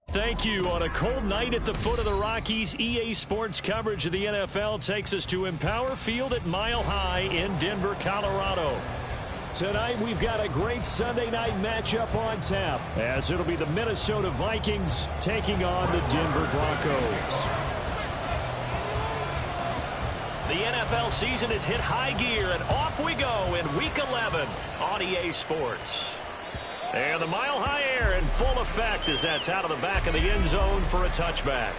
Thank you. On a cold night at the foot of the Rockies, EA Sports coverage of the NFL takes us to Empower Field at Mile High in Denver, Colorado. Tonight, we've got a great Sunday night matchup on tap, as it'll be the Minnesota Vikings taking on the Denver Broncos. The NFL season has hit high gear, and off we go in Week 11 on EA Sports. And the Mile High air in full effect as that's out of the back of the end zone for a touchback.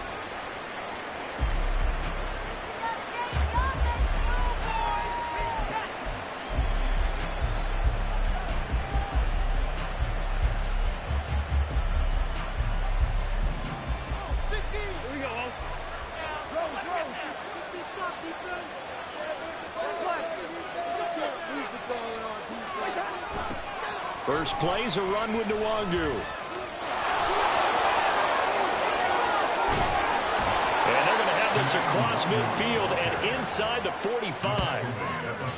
First play's a run with Nwangu. And they're going to have this across midfield and inside the 45.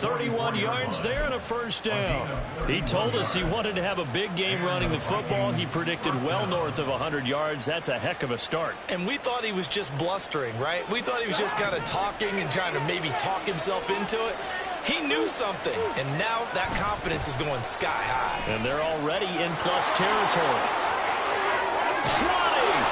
31 yards there and a first down. He told us he wanted to have a big game running the football. He predicted well north of 100 yards. That's a heck of a start. And we thought he was just blustering, right? We thought he was just kind of talking and trying to maybe talk himself into it. He knew something, and now that confidence is going sky high. And they're already in plus territory. Trotting!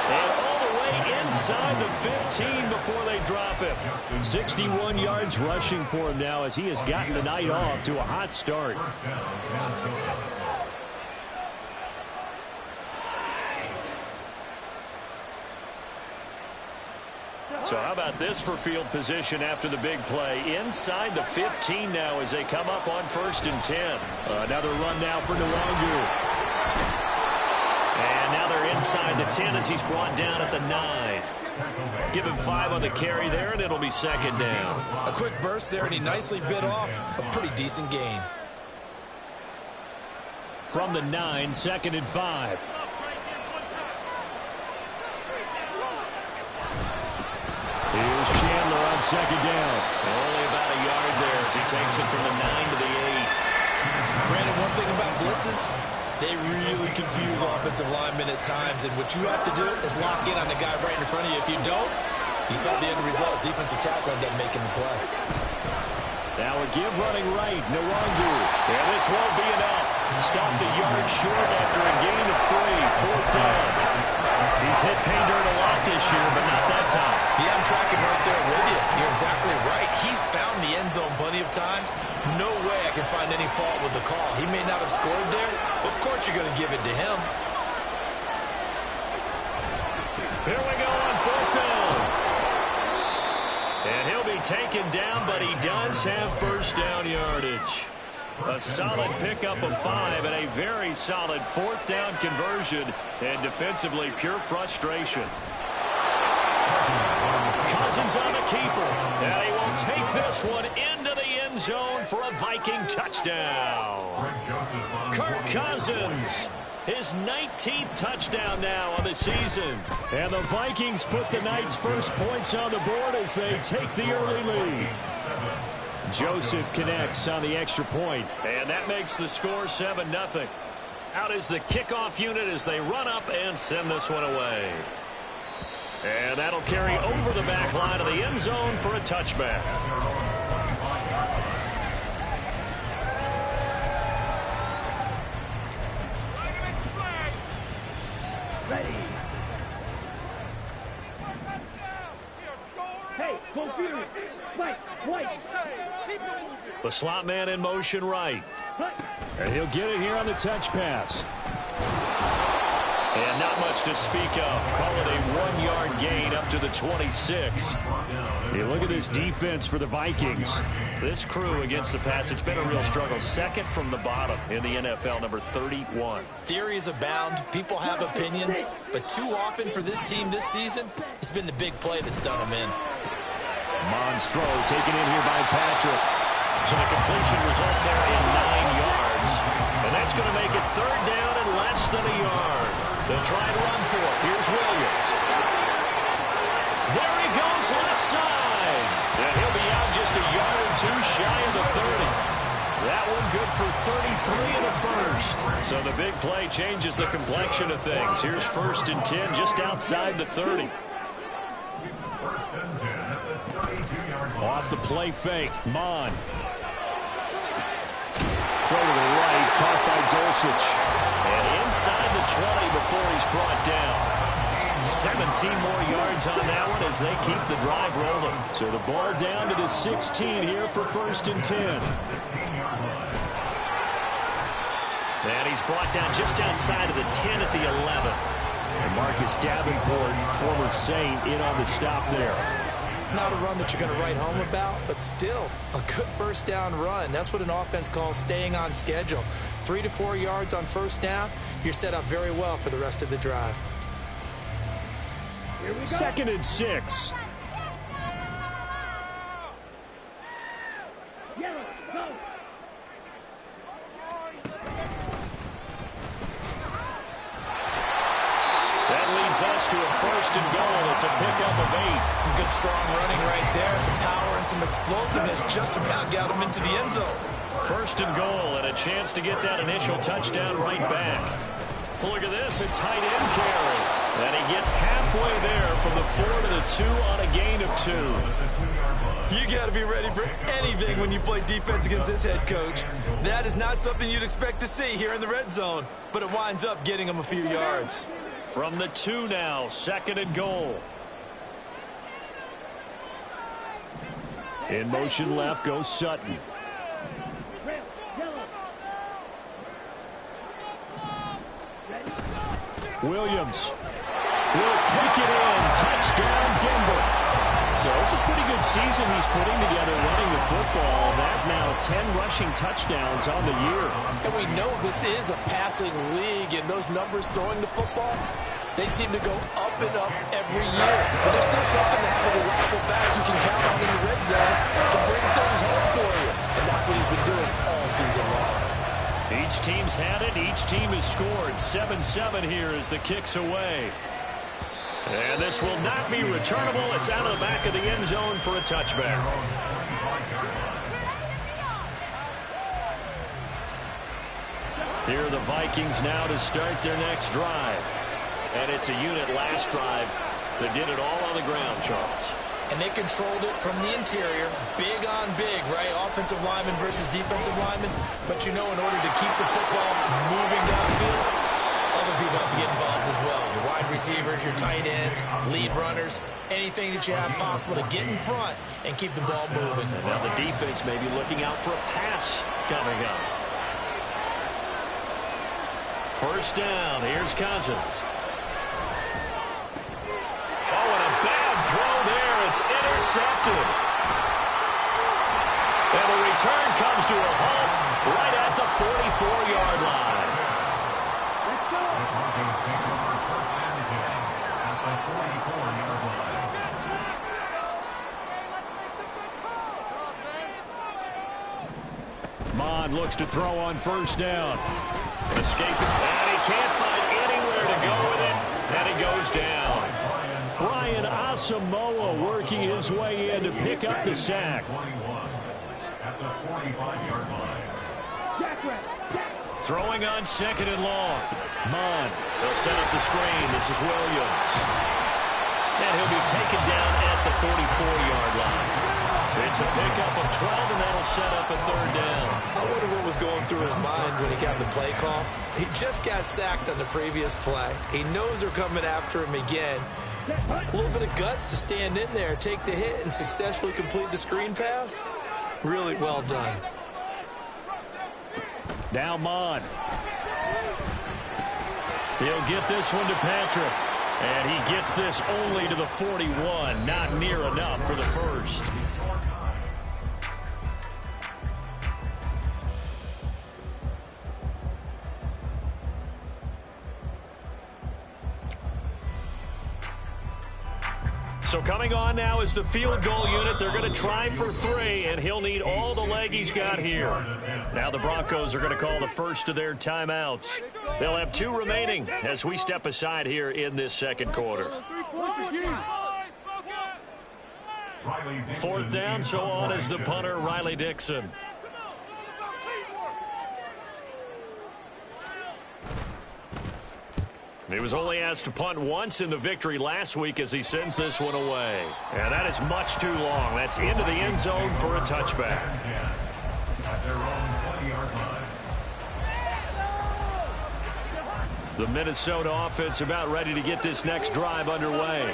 And all the way inside the 15 before they drop him. 61 yards rushing for him now as he has gotten the night off to a hot start. So how about this for field position after the big play? Inside the 15 now as they come up on 1st and 10. Another run now for Nwangu. And now they're inside the 10 as he's brought down at the 9. Give him 5 on the carry there, and it'll be 2nd down. A quick burst there, and he nicely bit off a pretty decent gain. From the 9, 2nd and 5. Here's Chandler on 2nd down. Only about a yard there as he takes it from the 9 to the 8. Brandon, one thing about blitzes, they really confuse offensive linemen at times, and what you have to do is lock in on the guy right in front of you. If you don't, you saw the end result. Defensive tackle ended up making the play. Now a give running right, Nwangu. And this won't be enough. Stop the yard short after a gain of 3, 4th down. He's hit pay dirt a lot this year, but not that time. Yeah, I'm tracking right there with you. You're exactly right. He's found the end zone plenty of times. No way I can find any fault with the call. He may not have scored there, but of course you're going to give it to him. Here we go on 4th down. And he'll be taken down, but he does have 1st down yardage. A solid pickup of 5 and a very solid 4th down conversion, and defensively pure frustration. Cousins on the keeper, and he will take this one into the end zone for a Viking touchdown. Kirk Cousins, his 19th touchdown now on the season. And the Vikings put the night's first points on the board as they take the early lead. Joseph connects on the extra point, and that makes the score 7-0. Out is the kickoff unit as they run up and send this one away. And that'll carry over the back line of the end zone for a touchback. Ready. Hey, confused. White. The slot man in motion right. And he'll get it here on the touch pass. And not much to speak of. Call it a 1-yard gain up to the 26. You look at this defense for the Vikings. This crew against the pass, it's been a real struggle. Second from the bottom in the NFL, number 31. Theories abound. People have opinions. But too often for this team this season, it's been the big play that's done them in. Mons throw taken in here by Patrick. So the completion results there in 9 yards. And that's going to make it 3rd down and less than a yard. They'll try and run for it. Here's Williams. There he goes left side. And he'll be out just a yard or 2 shy of the 30. That one good for 33 in the first. So the big play changes the complexion of things. Here's 1st and 10 just outside the 30. Off the play fake. Mon. Throw to the right. Caught by Dulcich. And inside the 20 before he's brought down. 17 more yards on that one as they keep the drive rolling. So the ball down to the 16 here for 1st and 10. And he's brought down just outside of the 10 at the 11. And Marcus Davenport, former Saint, in on the stop there. Not a run that you're going to write home about, but still a good 1st down run. That's what an offense calls staying on schedule. 3 to 4 yards on 1st down, you're set up very well for the rest of the drive. 2nd and 6. Yellow, go. That leads us to a 1st and goal. It's a pickup of 8. Some good strong running right there, some power and some explosiveness just about got him into the end zone. 1st and goal and a chance to get that initial touchdown right back. Look at this, a tight end carry. And he gets halfway there from the 4 to the 2 on a gain of 2. You got to be ready for anything when you play defense against this head coach. That is not something you'd expect to see here in the red zone, but it winds up getting him a few yards. From the 2 now, 2nd and goal. In motion left goes Sutton. Red, yellow. Williams will take it in. Touchdown, Denver. So it's a pretty good season he's putting together running the football. That now 10 rushing touchdowns on the year. And we know this is a passing league, and those numbers throwing the football, they seem to go up and up every year. But there's still something to have a reliable back you can count on in the red zone to bring things home for you. And that's what he's been doing all season long. Each team's had it. Each team has scored. 7-7 here as the kick's away. And this will not be returnable. It's out of the back of the end zone for a touchback. Here are the Vikings now to start their next drive. And it's a unit last drive that did it all on the ground, Charles. And they controlled it from the interior, big on big, right? Offensive lineman versus defensive lineman. But you know, in order to keep the football moving downfield, other people have to get involved as well. Your wide receivers, your tight ends, lead runners, anything that you have possible to get in front and keep the ball moving. And now the defense may be looking out for a pass coming up. 1st down. Here's Cousins. Oh, and a bad throw there. It's intercepted. And the return comes to a halt right at the 44-yard line. Let's go. Mon looks to throw on 1st down. Escaping. And he can't find anywhere to go with it. And he goes down. Brian Asamoah working his way in to pick up the sack. Throwing on 2nd and long. Mon. They'll set up the screen. This is Williams. And he'll be taken down at the 44-yard line. It's a pickup of 12, and that'll set up a 3rd down. I wonder what was going through his mind when he got the play call. He just got sacked on the previous play. He knows they're coming after him again. A little bit of guts to stand in there, take the hit, and successfully complete the screen pass. Really well done. Now Mon. He'll get this one to Patrick. And he gets this only to the 41. Not near enough for the first. So coming on now is the field goal unit. They're going to try for 3, and he'll need all the leg he's got here. Now the Broncos are going to call the first of their timeouts. They'll have 2 remaining as we step aside here in this second quarter. 4th down, so on is the punter, Riley Dixon. He was only asked to punt once in the victory last week as he sends this one away. And that is much too long. That's into the end zone for a touchback. The Minnesota offense about ready to get this next drive underway.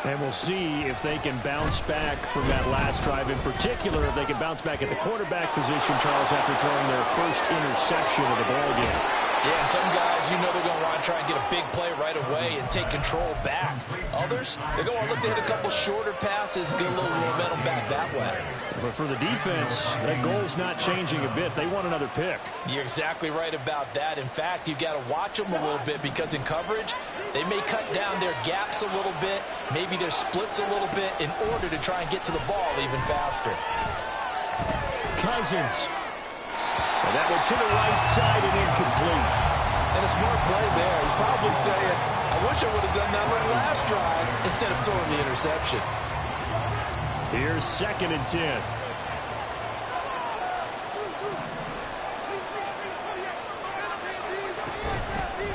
And we'll see if they can bounce back from that last drive. In particular, if they can bounce back at the quarterback position, Charles, after throwing their first interception of the ballgame. Yeah, some guys, you know they're going to want to try and get a big play right away and take control back. Others, they're going to look to hit a couple shorter passes, get a little momentum back that way. But for the defense, that goal's not changing a bit. They want another pick. You're exactly right about that. In fact, you've got to watch them a little bit because in coverage, they may cut down their gaps a little bit, maybe their splits a little bit in order to try and get to the ball even faster. Cousins. And that one to the right side and incomplete. And a smart play there. He's probably saying, I wish I would have done that on the last drive instead of throwing the interception. Here's 2nd and 10.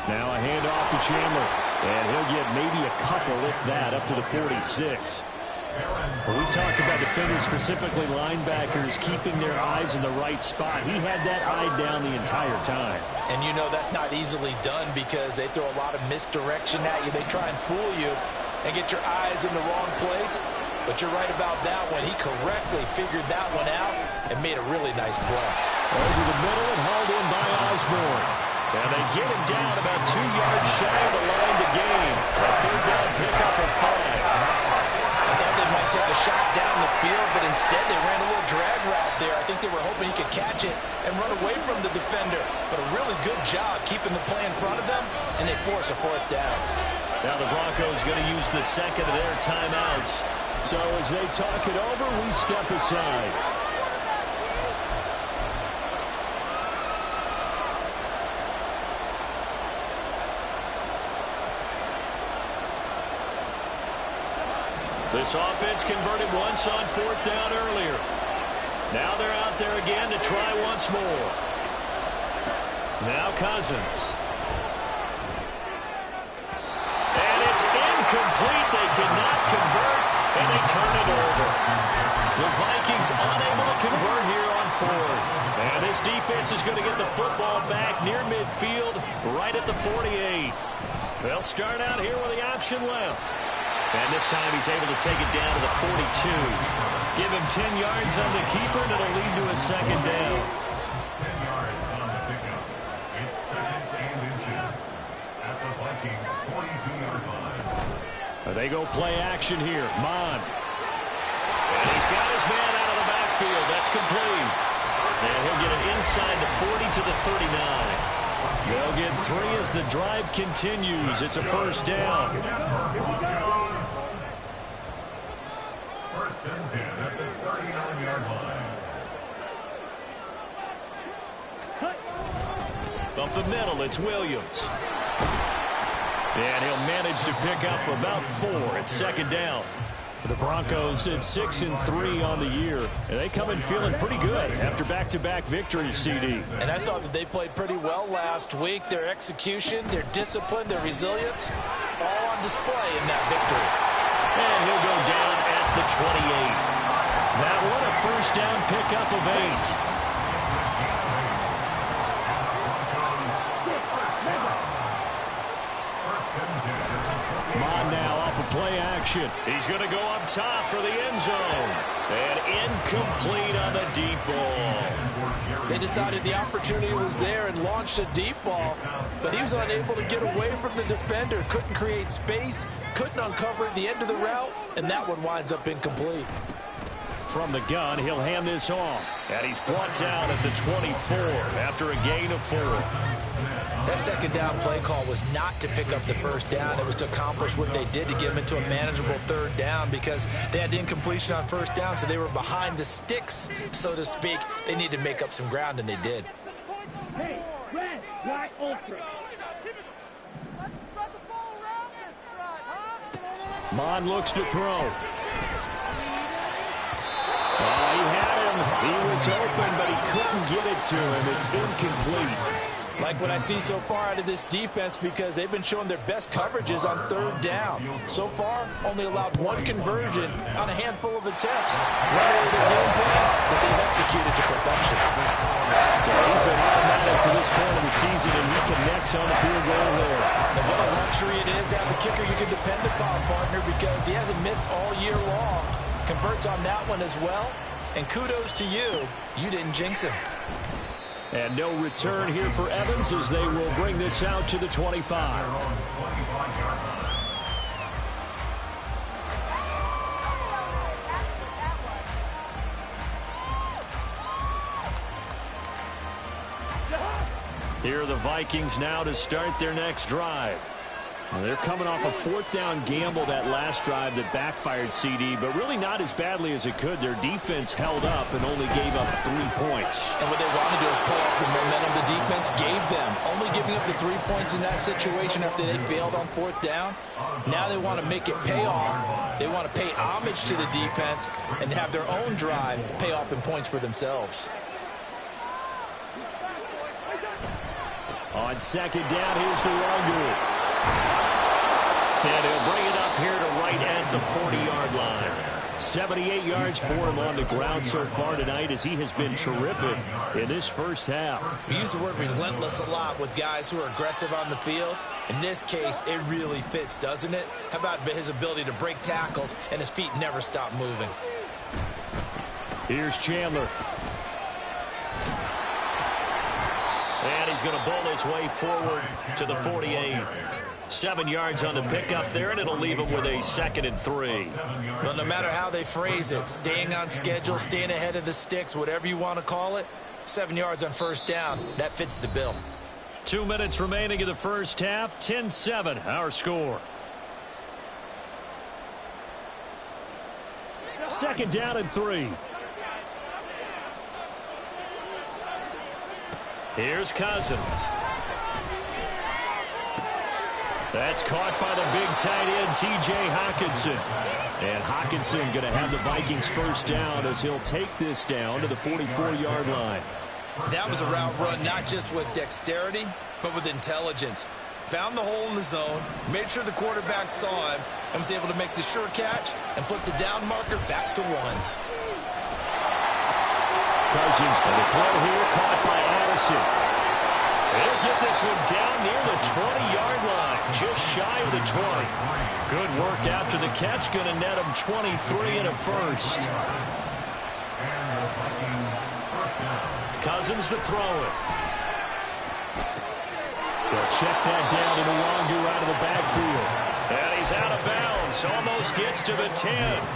Now a handoff to Chandler. And he'll get maybe a couple, if that, up to the 46. When we talk about defenders, specifically linebackers, keeping their eyes in the right spot, he had that eye down the entire time. And you know that's not easily done because they throw a lot of misdirection at you. They try and fool you and get your eyes in the wrong place. But you're right about that one. He correctly figured that one out and made a really nice play. Over the middle and hauled in by Osborne. And they get him down about 2 yards shy of the line to gain. A 3rd down pickup of 5. They might take a shot down the field, but instead they ran a little drag route there. I think they were hoping he could catch it and run away from the defender. But a really good job keeping the play in front of them, and they force a 4th down. Now the Broncos going to use the 2nd of their timeouts. So as they talk it over, we step aside. This offense converted once on 4th down earlier. Now they're out there again to try once more. Now Cousins. And it's incomplete. They cannot convert, and they turn it over. The Vikings unable to convert here on 4th. And this defense is going to get the football back near midfield, right at the 48. They'll start out here with the option left. And this time he's able to take it down to the 42. Give him 10 yards on the keeper, and it'll lead to a 2nd down. 10 yards on the pickup. It's 2nd and inches at the Vikings' 42-yard line. They go play action here. Mon. And he's got his man out of the backfield. That's complete. And he'll get it inside the 40 to the 39. They'll get 3 as the drive continues. It's a 1st down. 1st and 10 at the 39-yard line. Up the middle, it's Williams. And he'll manage to pick up about 4. It's 2nd down. The Broncos at 6-3 on the year, and they come in feeling pretty good after back-to-back victories, CD. And I thought that they played pretty well last week. Their execution, their discipline, their resilience, all on display in that victory. And he'll go down at the 28. That one a 1st down pickup of 8. play action. He's going to go up top for the end zone. And incomplete on the deep ball. They decided the opportunity was there and launched a deep ball, but he was unable to get away from the defender. Couldn't create space, couldn't uncover the end of the route, and that one winds up incomplete. From the gun, he'll hand this off. And he's brought down at the 24 after a gain of 4. That second down play call was not to pick up the first down. It was to accomplish what they did to get them into a manageable third down because they had incompletion on first down, so they were behind the sticks, so to speak. They needed to make up some ground, and they did. Hey, red, white, ultra. Mon looks to throw. He had him. He was open, but he couldn't get it to him. It's incomplete. Like what I see so far out of this defense because they've been showing their best coverages on third down. So far, only allowed 1 conversion on a handful of attempts. One area of their game plan that they've executed to perfection. So he's been automatic to this point of the season, and he connects on the field goal there. And what a luxury it is to have a kicker you can depend upon, partner, because he hasn't missed all year long. Converts on that one as well. And kudos to you. You didn't jinx him. And no return here for Evans as they will bring this out to the 25. Here are the Vikings now to start their next drive. Well, they're coming off a 4th down gamble that last drive that backfired CD, but really not as badly as it could. Their defense held up and only gave up 3 points. And what they want to do is pull off the momentum the defense gave them. Only giving up the 3 points in that situation after they failed on 4th down. Now they want to make it pay off. They want to pay homage to the defense and have their own drive pay off in points for themselves. On 2nd down, here's the Longo. And he'll bring it up here to right at the 40-yard line. 78 yards for him on the ground so far tonight as he has been terrific in this first half. We use the word relentless a lot with guys who are aggressive on the field. In this case, it really fits, doesn't it? How about his ability to break tackles and his feet never stop moving? Here's Chandler. And he's going to bowl his way forward to the 48. 7 yards on the pickup there, and it'll leave him with a 2nd and 3. Well, no matter how they phrase it, staying on schedule, staying ahead of the sticks, whatever you want to call it, 7 yards on first down, that fits the bill. 2 minutes remaining in the first half, 10-7 our score. 2nd down and 3. Here's Cousins. That's caught by the big tight end, T.J. Hockenson. And Hockenson going to have the Vikings first down as he'll take this down to the 44-yard line. That was a route run not just with dexterity, but with intelligence. Found the hole in the zone, made sure the quarterback saw him, and was able to make the sure catch and flip the down marker back to 1. Cousins on the throw here, caught by Addison. They'll get this one down near the 20-yard line, just shy of the 20. Good work after the catch, going to net him 23 and a first. Cousins to throw it. They'll check that down to Nwangu out of the backfield. And he's out of bounds, almost gets to the 10.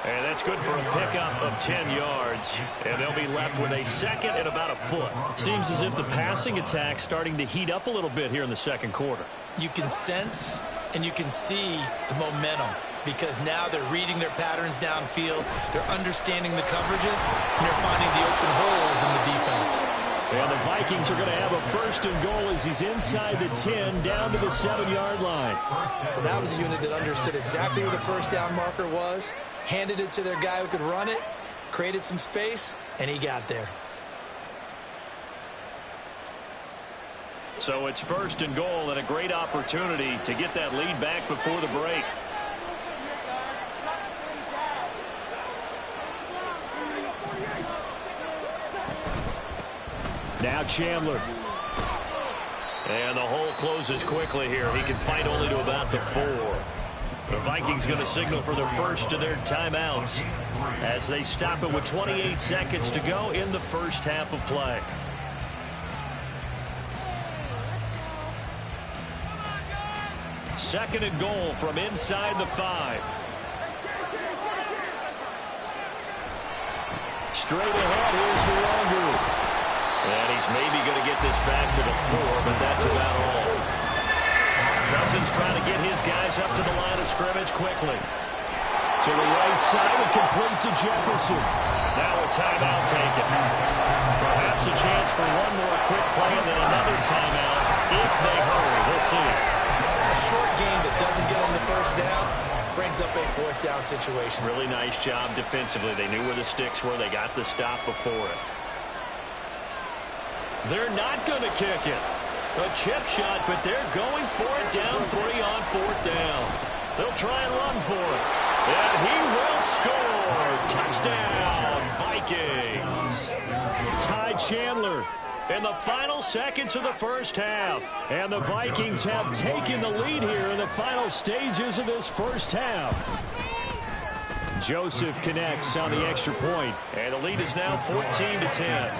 And that's good for a pickup of 10 yards. And they'll be left with a 2nd and about a foot. Seems as if the passing attack's starting to heat up a little bit here in the second quarter. You can sense and you can see the momentum because now they're reading their patterns downfield, they're understanding the coverages, and they're finding the open holes in the defense. And the Vikings are going to have a 1st and goal as he's inside the 10, down to the 7-yard line. Well, that was a unit that understood exactly where the first down marker was, handed it to their guy who could run it, created some space, and he got there. So it's 1st and goal and a great opportunity to get that lead back before the break. Now Chandler. And the hole closes quickly here. He can fight only to about the 4. The Vikings going to signal for their first of their timeouts as they stop it with 28 seconds to go in the first half of play. Second and goal from inside the 5. Straight ahead, here's the longer. And he's maybe going to get this back to the 4, but that's about all. Cousins trying to get his guys up to the line of scrimmage quickly. To the right side and complete to Jefferson. Now a timeout taken. Perhaps a chance for one more quick play and then another timeout if they hurry. We'll see. A short gain that doesn't get on the first down brings up a fourth down situation. Really nice job defensively. They knew where the sticks were. They got the stop before it. They're not going to kick it. A chip shot, but they're going for it down 3 on fourth down. They'll try and run for it. And he will score. Touchdown, Vikings. Ty Chandler in the final seconds of the first half. And the Vikings have taken the lead here in the final stages of this first half. Joseph connects on the extra point. And the lead is now 14-10.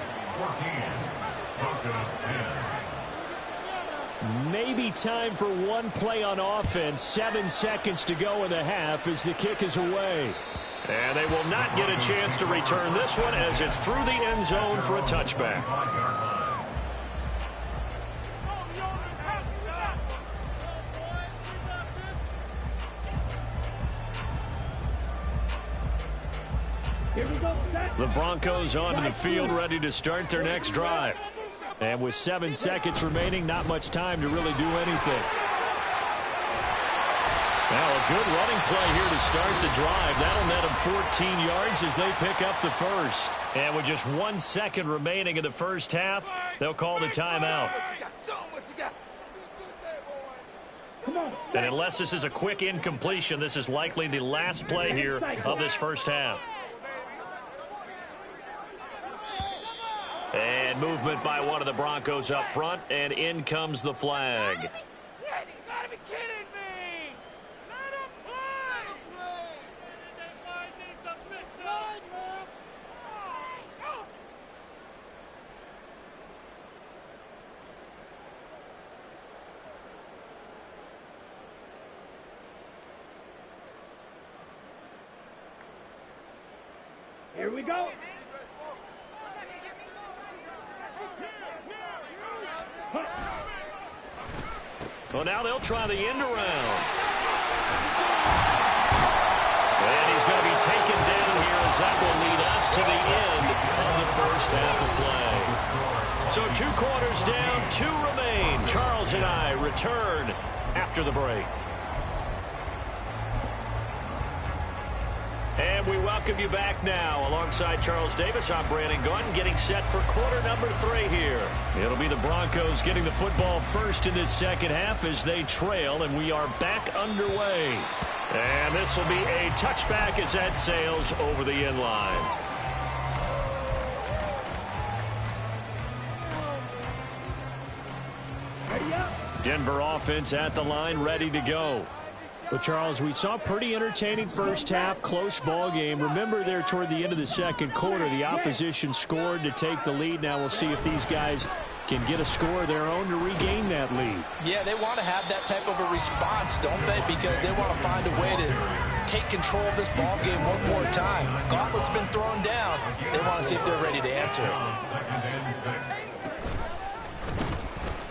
Maybe time for one play on offense. 7 seconds to go in the half as the kick is away. And they will not get a chance to return this one as it's through the end zone for a touchback. The Broncos onto the field, ready to start their next drive. And with 7 seconds remaining, not much time to really do anything. Now a good running play here to start the drive. That'll net them 14 yards as they pick up the first. And with just 1 second remaining in the first half, they'll call the timeout. And unless this is a quick incompletion, this is likely the last play here of this first half. And movement by one of the Broncos up front, and in comes the flag. You gotta be kidding me! Let him play! Here we go. Well, now they'll try the end around. And he's going to be taken down here as that will lead us to the end of the first half of play. So 2 quarters down, 2 remain. Charles and I return after the break. And we welcome you back now. Alongside Charles Davis, I'm Brandon Gordon, getting set for quarter number 3 here. It'll be the Broncos getting the football first in this second half as they trail, and we are back underway. And this will be a touchback as that sails over the end line. Denver offense at the line, ready to go. Well, Charles, we saw a pretty entertaining first half, close ball game. Remember there toward the end of the second quarter, the opposition scored to take the lead. Now we'll see if these guys can get a score of their own to regain that lead. Yeah, they want to have that type of a response, don't they? Because they want to find a way to take control of this ball game one more time. Gauntlet's been thrown down. They want to see if they're ready to answer it.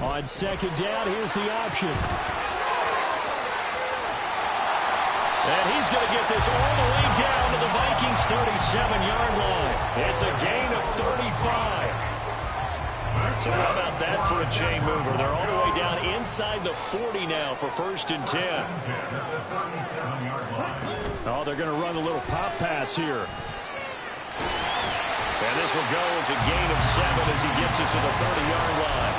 On second down, here's the option. And he's going to get this all the way down to the Vikings' 37-yard line. It's a gain of 35. So how about that for a chain mover? They're all the way down inside the 40 now for 1st and 10. Oh, they're going to run a little pop pass here. And this will go as a gain of 7 as he gets it to the 30-yard line.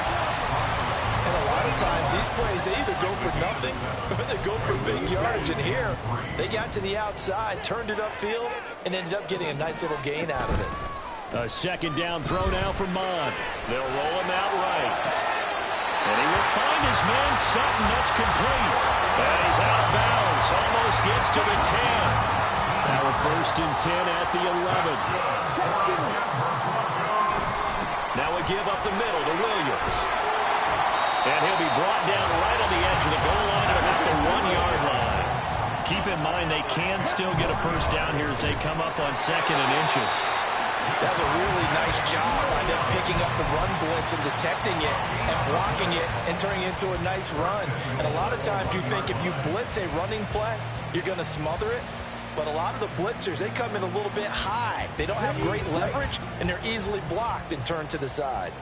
And a lot of times these plays, they either go for nothing or they go for big yardage. And here, they got to the outside, turned it upfield, and ended up getting a nice little gain out of it. A second down throw now for Mond. They'll roll him out right. And he will find his man Sutton. That's complete. And he's out of bounds. almost gets to the 10. Now a 1st and 10 at the 11. Now we give up the middle to Williams. And he'll be brought down right on the edge of the goal line at about the 1-yard line. Keep in mind they can still get a first down here as they come up on 2nd and inches. That's a really nice job by them picking up the run blitz and detecting it and blocking it and turning it into a nice run. And a lot of times you think if you blitz a running play, you're going to smother it. But a lot of the blitzers, they come in a little bit high. They don't have great leverage, and they're easily blocked and turned to the side.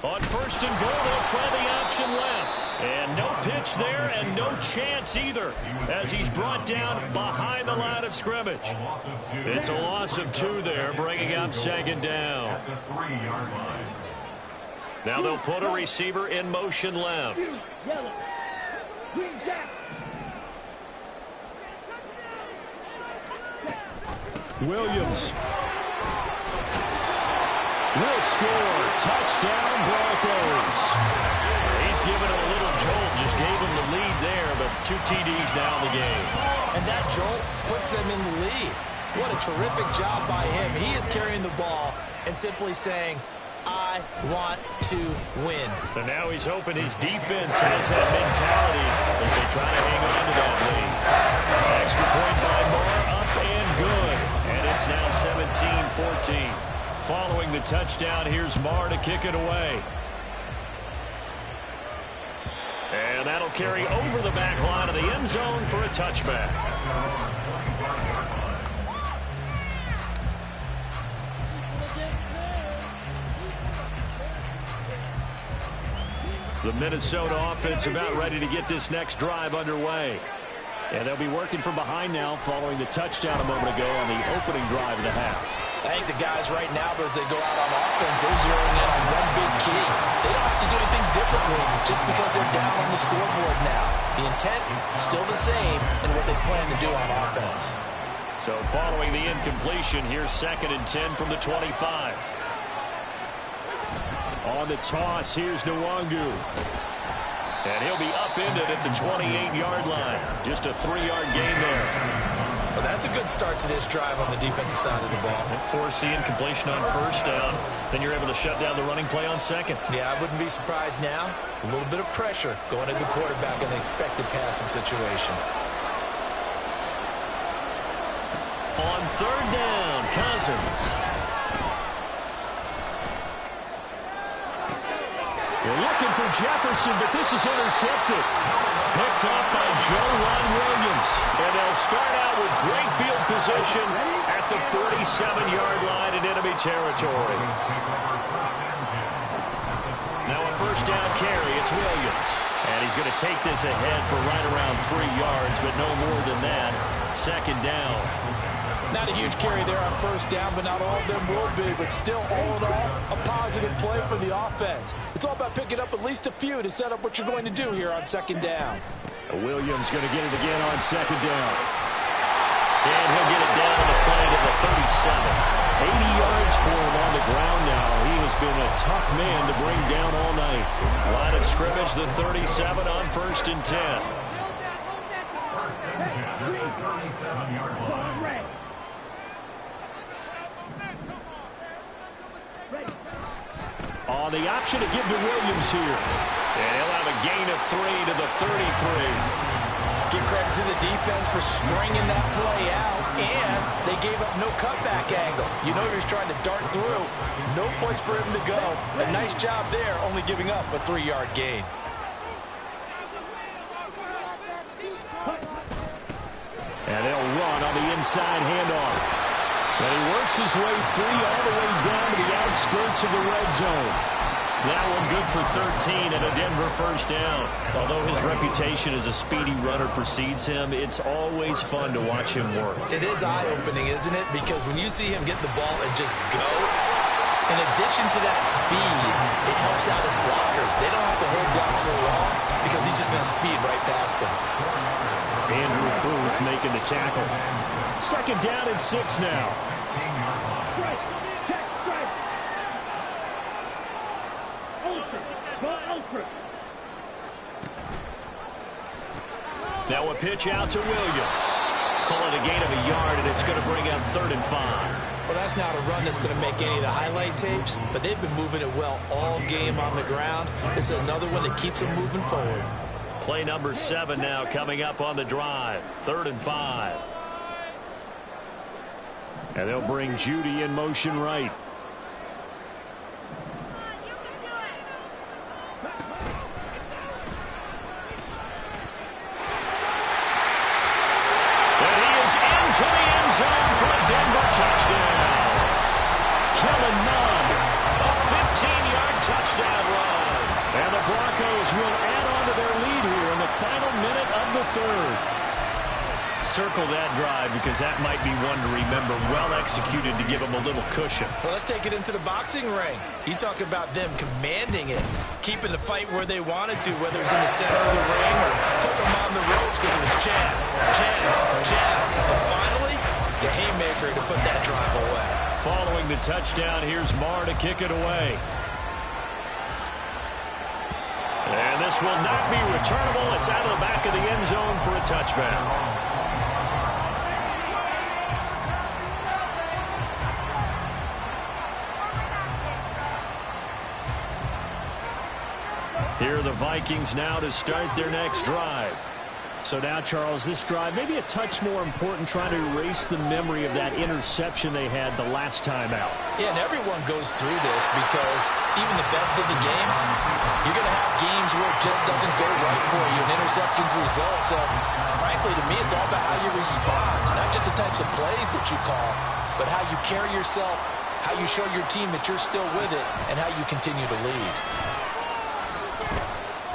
On 1st and goal, they'll try the option left. And no pitch there and no chance either as he's brought down behind the line of scrimmage. It's a loss of 2 there, bringing up 2nd down. At the 3-yard line. Now they'll put a receiver in motion left. Williams will score. Touchdown, Broncos. He's given him a little jolt. Just gave him the lead there, but 2 TDs now in the game. And that jolt puts them in the lead. What a terrific job by him. He is carrying the ball and simply saying, I want to win. And now he's hoping his defense has that mentality as they try to hang on to that lead. Extra point by Moore, up and good. And it's now 17-14. Following the touchdown, here's Marr to kick it away. And that'll carry over the back line of the end zone for a touchback. The Minnesota offense about ready to get this next drive underway. And they'll be working from behind now following the touchdown a moment ago on the opening drive of the half. I think the guys right now, as they go out on offense, they're zeroing in on one big key. They don't have to do anything differently just because they're down on the scoreboard now. The intent still the same in what they plan to do on offense. So following the incompletion, here's 2nd and 10 from the 25. On the toss, here's Nwangu. And he'll be upended at the 28-yard line. Just a 3-yard gain there. Well, that's a good start to this drive on the defensive side of the ball. Force the incompletion on 1st down. Then you're able to shut down the running play on 2nd. Yeah, I wouldn't be surprised now. A little bit of pressure going at the quarterback in the expected passing situation. On 3rd down, Cousins. They're looking for Jefferson, but this is intercepted. Picked up by Joe Williams. And they'll start out with great field position at the 47-yard line in enemy territory. Now a 1st down carry, it's Williams. And he's going to take this ahead for right around 3 yards, but no more than that. 2nd down. Not a huge carry there on 1st down, but not all of them were big. But still, all in all, a positive play for the offense. It's all about picking up at least a few to set up what you're going to do here on 2nd down. Williams going to get it again on 2nd down. And he'll get it down to the play to the 37. 80 yards for him on the ground now. He has been a tough man to bring down all night. Line of scrimmage, the 37 on 1st and 10. 37-yard line. On the option to give to Williams here. And he'll have a gain of 3 to the 33. Give credit to the defense for stringing that play out, and they gave up no cutback angle. You know he was trying to dart through. No place for him to go. A nice job there, only giving up a 3-yard gain. And they'll run on the inside handoff. And he works his way free all the way down to the outskirts of the red zone. That one good for 13 and a Denver 1st down. Although his reputation as a speedy runner precedes him, it's always fun to watch him work. It is eye-opening, isn't it? Because when you see him get the ball and just go, in addition to that speed, it helps out his blockers. They don't have to hold blocks for long because he's just going to speed right past them. Andrew Booth making the tackle. 2nd down and 6 now. pitch out to Williams. Call it a gain of a yard, and it's going to bring up 3rd and 5. Well, that's not a run that's going to make any of the highlight tapes, but they've been moving it well all game on the ground. This is another one that keeps them moving forward. Play number 7 now coming up on the drive. 3rd and 5. And they'll bring Judy in motion right. And he is into the end zone for a Denver touchdown. Kellen Mond, a 15-yard touchdown run. And the Broncos will add on to their lead here in the final minute of the 3rd. Circle that drive because that might be one to remember. Well executed to give them a little cushion. Well, let's take it into the boxing ring. You talk about them commanding it, keeping the fight where they wanted to, whether it's in the center of the ring or putting them on the ropes because it was jab, jab, jab. And finally, the haymaker to put that drive away. Following the touchdown, here's Marr to kick it away. And this will not be returnable. It's out of the back of the end zone for a touchback. Here are the Vikings now to start their next drive. So now, Charles, this drive maybe a touch more important, trying to erase the memory of that interception they had the last time out. Yeah, and everyone goes through this because even the best in the game, you're going to have games where it just doesn't go right for you, and interceptions result. So, frankly, to me, it's all about how you respond, not just the types of plays that you call, but how you carry yourself, how you show your team that you're still with it, and how you continue to lead.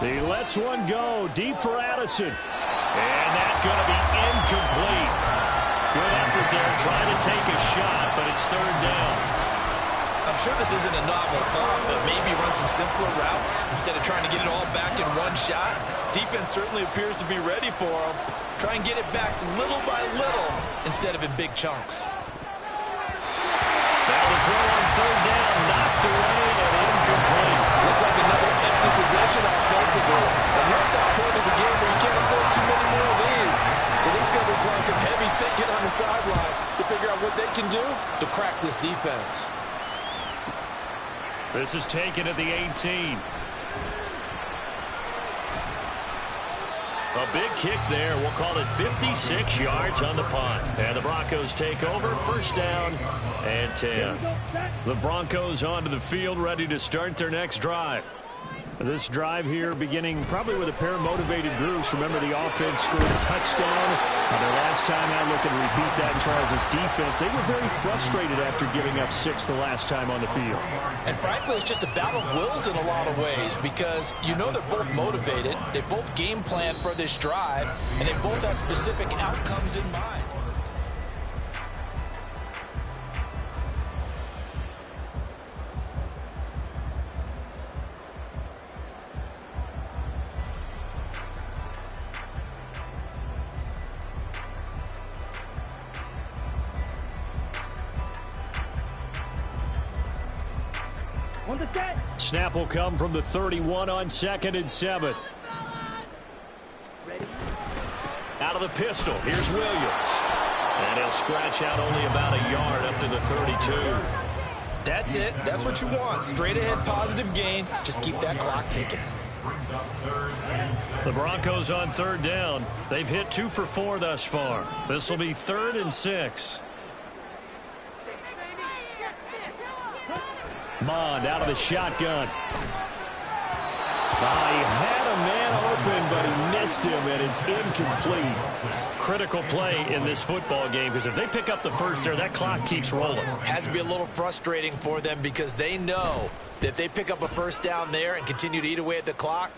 He lets one go deep for Addison. And that's going to be incomplete. Good effort there trying to take a shot, but it's 3rd down. I'm sure this isn't a novel thought, but maybe run some simpler routes instead of trying to get it all back in one shot. Defense certainly appears to be ready for them. Try and get it back little by little instead of in big chunks. Now the throw on 3rd down, knocked away and incomplete. Looks like another empty possession offensively. And you're at that point of the game where you can't afford too many more of these. So this is going to require some heavy thinking on the sideline to figure out what they can do to crack this defense. This is taken at the 18. A big kick there. We'll call it 56 yards on the punt. And the Broncos take over. 1st down and 10. The Broncos onto the field, ready to start their next drive. This drive here beginning probably with a pair of motivated groups. Remember, the offense scored a touchdown. Their last time out, looking to repeat that in Charles's defense. They were very frustrated after giving up 6 the last time on the field. And frankly, it's just a battle of wills in a lot of ways because you know they're both motivated. They both game plan for this drive, and they both have specific outcomes in mind. Snap will come from the 31 on 2nd and 7. Out of the pistol, here's Williams. And he'll scratch out only about a yard up to the 32. That's it. That's what you want. Straight ahead positive gain. Just keep that clock ticking. The Broncos on 3rd down. They've hit 2 for 4 thus far. This will be 3rd and 6. Mond out of the shotgun. He had a man open, but he missed him, and it's incomplete. Critical play in this football game because if they pick up the first there, that clock keeps rolling. Has to be a little frustrating for them because they know that if they pick up a 1st down there and continue to eat away at the clock,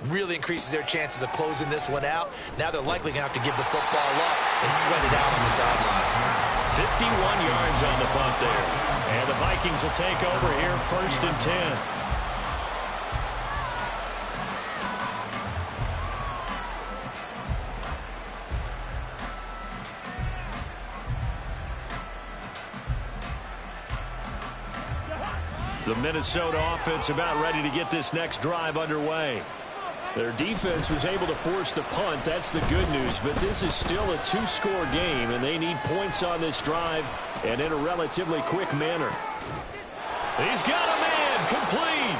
really increases their chances of closing this one out. Now they're likely going to have to give the football up and sweat it out on the sideline. 51 yards on the punt there. And the Vikings will take over here 1st and 10. The Minnesota offense about ready to get this next drive underway. Their defense was able to force the punt. That's the good news. But this is still a two-score game, and they need points on this drive and in a relatively quick manner. He's got a man complete.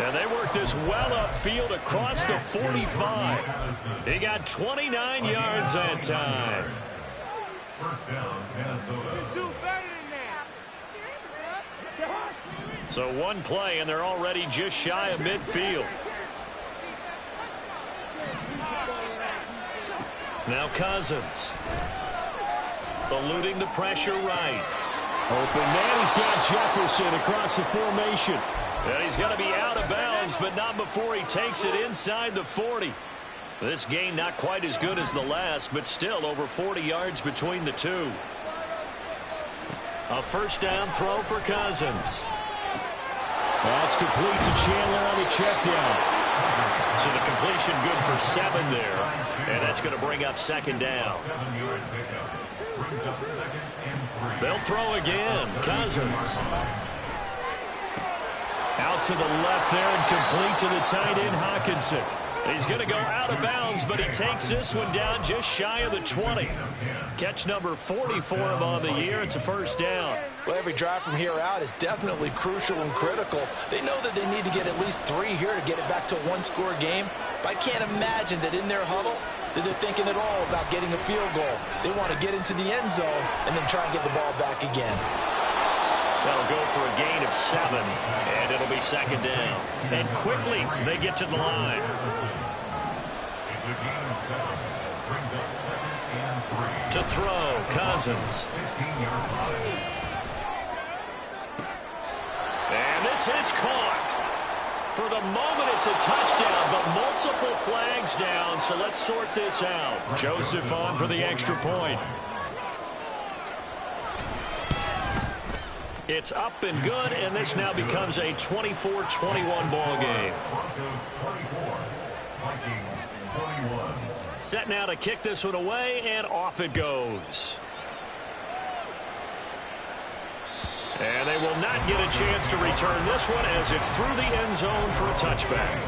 And they work this well upfield across the 45. He got 29 yards that time. First down, Minnesota. You do better than that. So one play, and they're already just shy of midfield. Now Cousins. Eluding the pressure right. Open man, he's got Jefferson across the formation. And he's going to be out of bounds, but not before he takes it inside the 40. This gain not quite as good as the last, but still over 40 yards between the two. A first down throw for Cousins. That's complete to Chandler on the check down. So the completion good for 7 there. And that's going to bring up second down. 7-yard pickup. Brings up 2nd and 3. They'll throw again. Cousins. Out to the left there and complete to the tight end, Hawkinson. He's going to go out of bounds, but he takes this one down just shy of the 20. Catch number 40 for him on the year. It's a first down. Well, every drive from here out is definitely crucial and critical. They know that they need to get at least 3 here to get it back to a one-score game. But I can't imagine that in their huddle that they're thinking at all about getting a field goal. They want to get into the end zone and then try and get the ball back again. That'll go for a gain of 7, and it'll be second down. And quickly, they get to the line. It's a gain of 7. Brings up 2nd and 3. To throw, Cousins. 15-yard line. And this is caught. For the moment, it's a touchdown, but multiple flags down, so let's sort this out. Joseph on for the extra point. It's up and good, and this now becomes a 24-21 ball game. Broncos 24. Vikings 21. Set now to kick this one away, and off it goes. And they will not get a chance to return this one as it's through the end zone for a touchback.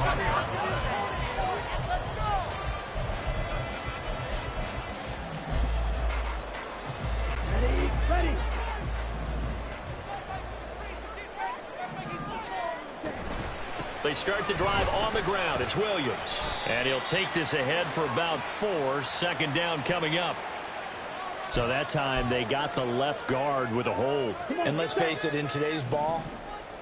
Ready. They start the drive on the ground. It's Williams. And he'll take this ahead for about 4. Second down coming up. So that time they got the left guard with a hold. And let's face it, in today's ball,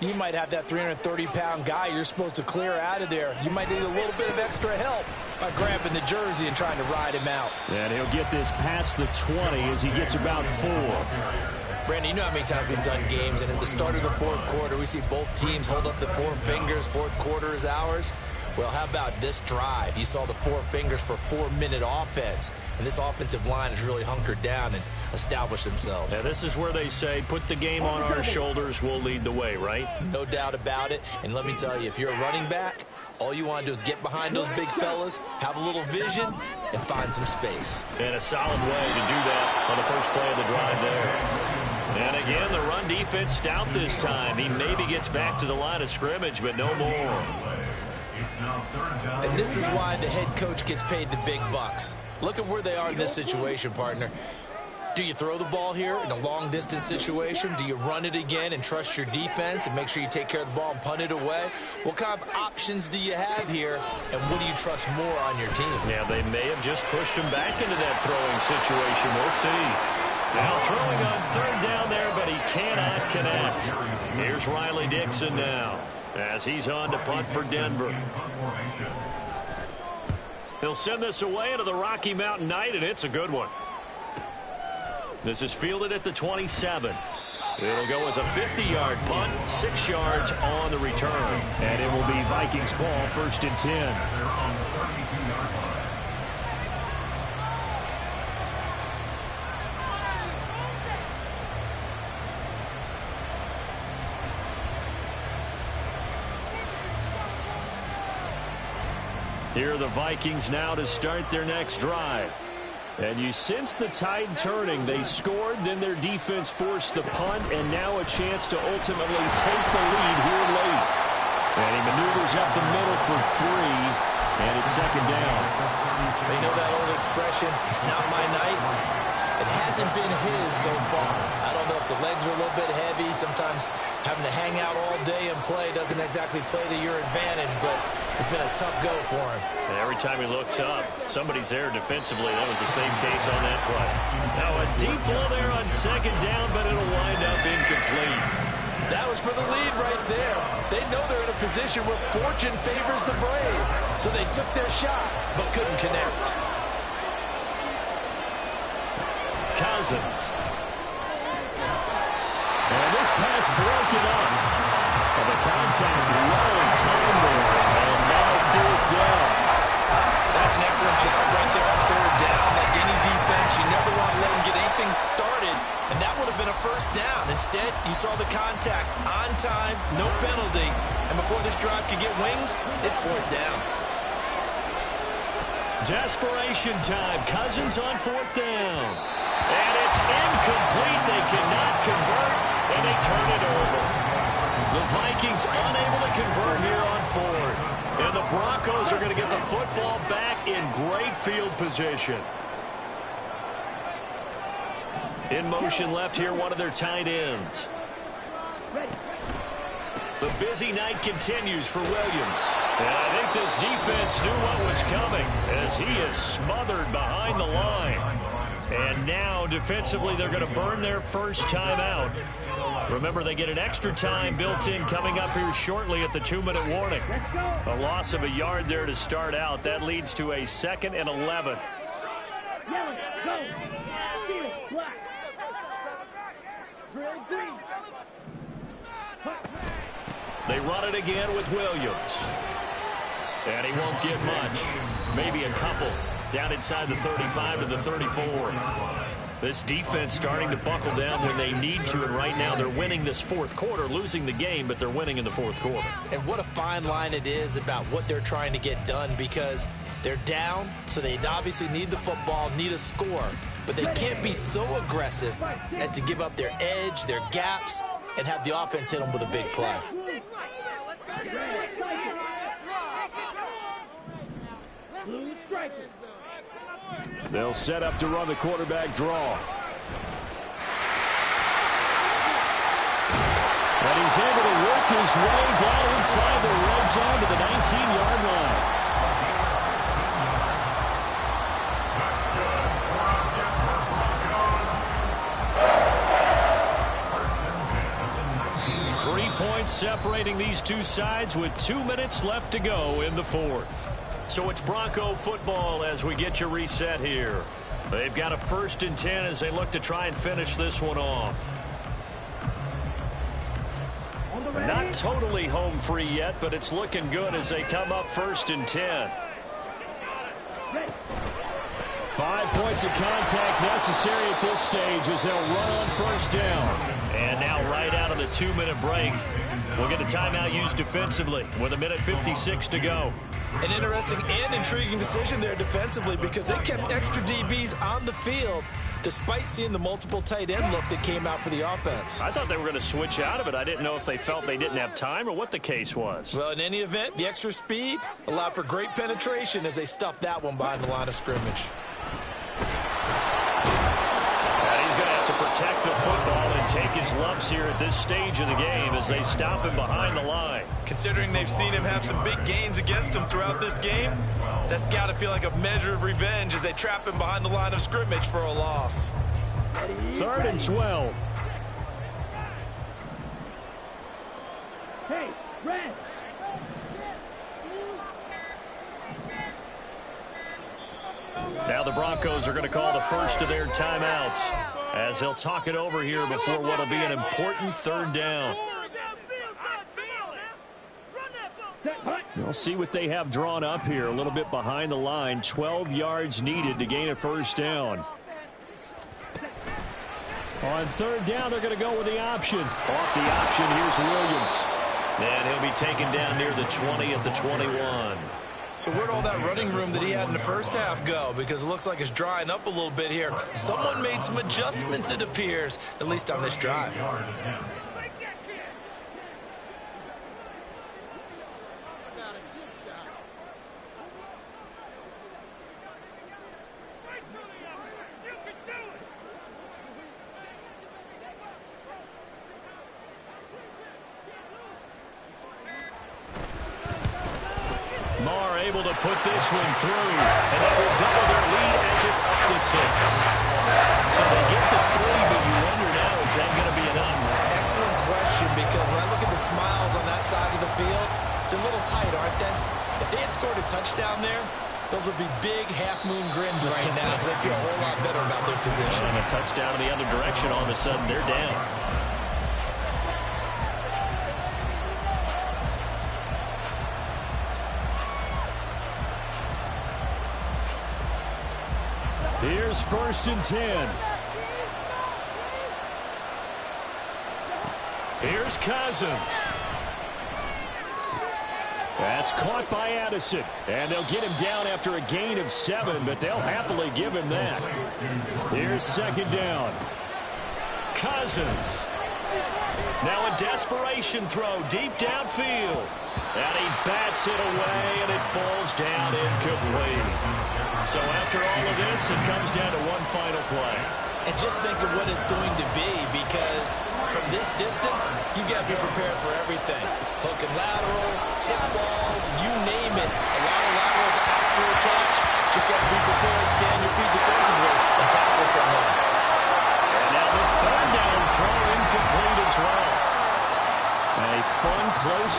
you might have that 330-pound guy you're supposed to clear out of there. You might need a little bit of extra help by grabbing the jersey and trying to ride him out. And he'll get this past the 20 as he gets about 4. Brandon, you know how many times we've done games, and at the start of the fourth quarter, we see both teams hold up the 4 fingers, fourth quarter is ours. Well, how about this drive? You saw the 4 fingers for 4-minute offense, and this offensive line has really hunkered down and established themselves. Now, this is where they say, put the game on our shoulders, we'll lead the way, right? No doubt about it, and let me tell you, if you're a running back, all you want to do is get behind those big fellas, have a little vision, and find some space. And a solid way to do that on the first play of the drive there. And again, the run defense stout this time. He maybe gets back to the line of scrimmage, but no more. And this is why the head coach gets paid the big bucks. Look at where they are in this situation, partner. Do you throw the ball here in a long-distance situation? Do you run it again and trust your defense and make sure you take care of the ball and punt it away? What kind of options do you have here, and what do you trust more on your team? Yeah, they may have just pushed him back into that throwing situation. We'll see. Now throwing on third down there, but he cannot connect. Here's Riley Dixon now as he's on to punt for Denver. He'll send this away into the Rocky Mountain Night, and it's a good one. This is fielded at the 27. It'll go as a 50-yard punt, 6 yards on the return. And it will be Vikings ball, 1st and 10. Here are the Vikings now to start their next drive. And you sense the tide turning. They scored, then their defense forced the punt, and now a chance to ultimately take the lead here late. And he maneuvers up the middle for 3. And it's second down. They know that old expression, it's not my night. It hasn't been his so far. I don't know if the legs are a little bit heavy. Sometimes having to hang out all day and play doesn't exactly play to your advantage, but it's been a tough go for him. And every time he looks up, somebody's there defensively. That was the same case on that play. Now a deep ball there on second down, but it'll wind up incomplete. That was for the lead right there. They know they're in a position where fortune favors the brave. So they took their shot, but couldn't connect. Cousins. And this pass broken up. And the contact long time there. And now fourth down. That's an excellent job right there on third down. Like any defense, you never want to let them get anything started, and that would have been a first down. Instead, you saw the contact on time, no penalty, and before this drive could get wings, it's fourth down. Desperation time. Cousins on fourth down. And it's incomplete. They cannot convert, and they turn it over. The Vikings unable to convert here on fourth. And the Broncos are going to get the football back in great field position. In motion left here, one of their tight ends. The busy night continues for Williams. And I think this defense knew what was coming as he is smothered behind the line. And now, defensively, they're going to burn their first timeout. Remember, they get an extra time built in coming up here shortly at the 2-minute warning. A loss of a yard there to start out. That leads to a 2nd and 11. They run it again with Williams. And he won't get much. Maybe a couple. Down inside the 35 to the 34. This defense starting to buckle down when they need to, and right now they're winning this fourth quarter, losing the game, but they're winning in the fourth quarter. And what a fine line it is about what they're trying to get done, because they're down, so they obviously need the football, need a score, but they can't be so aggressive as to give up their edge, their gaps, and have the offense hit them with a big play. They'll set up to run the quarterback draw. And he's able to work his way down inside the red zone to the 19-yard line. Points separating these two sides with 2 minutes left to go in the fourth. So it's Bronco football as we get you reset here. They've got a 1st and 10 as they look to try and finish this one off. Not totally home free yet, but it's looking good as they come up 1st and 10. 5 points of contact necessary at this stage as they'll run on 1st down. And now right out of the 2-minute break, we'll get a timeout used defensively with 1:56 to go. An interesting and intriguing decision there defensively, because they kept extra DBs on the field despite seeing the multiple tight end look that came out for the offense. I thought they were going to switch out of it. I didn't know if they felt they didn't have time or what the case was. Well, in any event, the extra speed allowed for great penetration as they stuffed that one behind the line of scrimmage. And he's going to have to protect the football and take his lumps here at this stage of the game as they stop him behind the line. Considering they've seen him have some big gains against him throughout this game, that's got to feel like a measure of revenge as they trap him behind the line of scrimmage for a loss. 3rd and 12. Hey, Red. Now the Broncos are going to call the first of their timeouts as they'll talk it over here before what will be an important 3rd down. We'll see what they have drawn up here a little bit behind the line. 12 yards needed to gain a 1st down. On 3rd down, they're going to go with the option. Off the option, here's Williams. And he'll be taken down near the 20 at the 21. So where'd all that running room that he had in the first half go? Because it looks like it's drying up a little bit here. Someone made some adjustments, it appears, at least on this drive. put this one through, and they will double their lead as it's up to 6. So they get the 3, but you wonder now, is that going to be enough? Excellent question, because when I look at the smiles on that side of the field, it's a little tight, aren't they? If they had scored a touchdown there, those would be big half-moon grins right now because they feel a whole lot better about their position. And a touchdown in the other direction, all of a sudden they're down. Here's 1st and 10. Here's Cousins. That's caught by Addison. And they'll get him down after a gain of 7, but they'll happily give him that. Here's 2nd down. Cousins. Now a desperation throw deep downfield. And he bats it away, and it falls down incomplete. So after all of this, it comes down to one final play. And just think of what it's going to be, because from this distance, you got to be prepared for everything. Hook and laterals, tip balls, you name it. A lot of laterals after a catch. Just got to be prepared, stay on your feet defensively, and tackle someone. And now the 3rd down throw incomplete as well. A fun, close